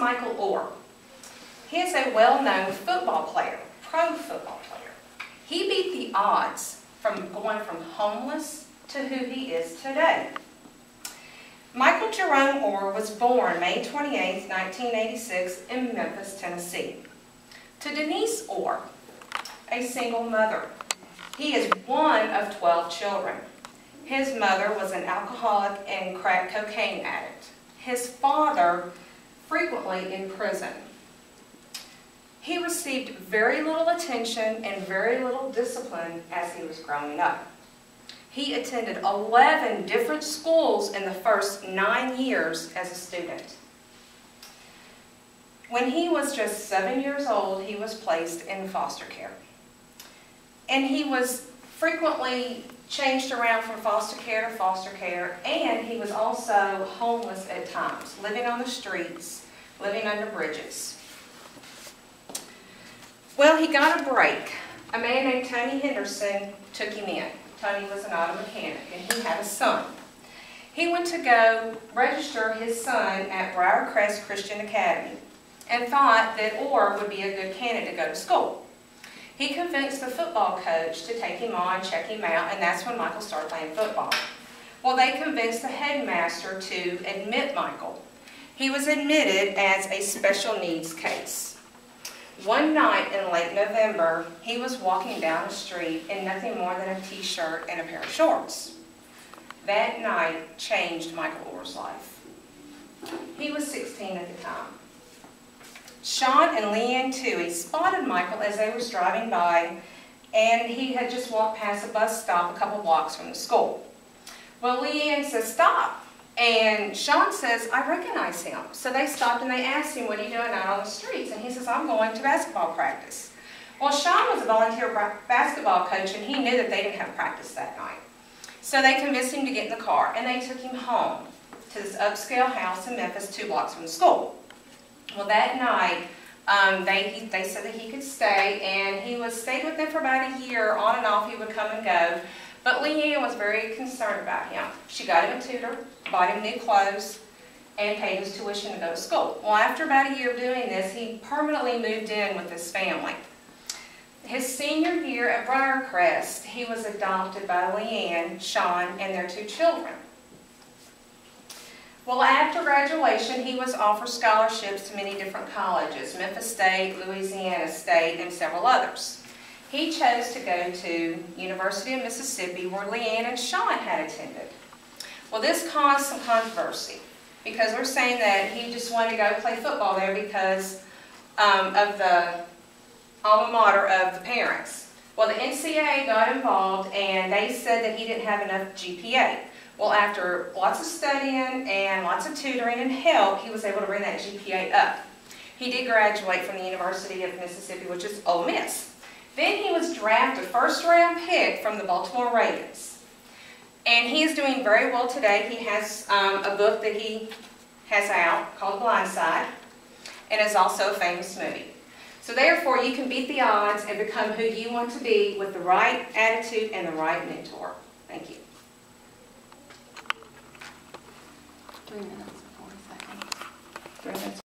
Michael Orr? He is a well-known football player, pro football player. He beat the odds from going from homeless to who he is today. Michael Jerome Orr was born May 28, 1986 in Memphis, Tennessee. To Denise Orr, a single mother. He is one of 12 children. His mother was an alcoholic and crack cocaine addict. His father frequently in prison. He received very little attention and very little discipline as he was growing up. He attended 11 different schools in the first 9 years as a student. When he was just 7 years old, he was placed in foster care. And he was frequently changed around from foster care, and he was also homeless at times, living on the streets, living under bridges. Well, he got a break. A man named Tony Henderson took him in. Tony was an auto mechanic, and he had a son. He went to go register his son at Briarcrest Christian Academy and thought that Orr would be a good candidate to go to school. He convinced the football coach to take him on, check him out, and that's when Michael started playing football. Well, they convinced the headmaster to admit Michael. He was admitted as a special needs case. One night in late November, he was walking down the street in nothing more than a t-shirt and a pair of shorts. That night changed Michael Orr's life. He was 16 at the time. Sean and Leanne Toohey spotted Michael as they were driving by, and he had just walked past a bus stop a couple blocks from the school. Well, Leanne says, "Stop." And Sean says, "I recognize him." So they stopped and they asked him, "What are you doing out on the streets?" And he says, "I'm going to basketball practice." Well, Sean was a volunteer basketball coach, and he knew that they didn't have practice that night. So they convinced him to get in the car, and they took him home to this upscale house in Memphis 2 blocks from the school. Well, that night, they said that he could stay, and he stayed with them for about a year. On and off, he would come and go. But Leanne was very concerned about him. She got him a tutor, bought him new clothes, and paid his tuition to go to school. Well, after about a year of doing this, he permanently moved in with his family. His senior year at Briarcrest, he was adopted by Leanne, Sean, and their 2 children. Well, after graduation, he was offered scholarships to many different colleges, Memphis State, Louisiana State, and several others. He chose to go to University of Mississippi, where Leanne and Sean had attended. Well, this caused some controversy because they're saying that he just wanted to go play football there because of the alma mater of the parents. Well, the NCAA got involved, and they said that he didn't have enough GPA. Well, after lots of studying and lots of tutoring and help, he was able to bring that GPA up. He did graduate from the University of Mississippi, which is Ole Miss. Then he was drafted, first-round pick from the Baltimore Ravens. And he is doing very well today. He has a book that he has out called Blind Side, and is also a famous movie. So therefore, you can beat the odds and become who you want to be with the right attitude and the right mentor. Thank you. 3 minutes and 40 seconds. 3 minutes.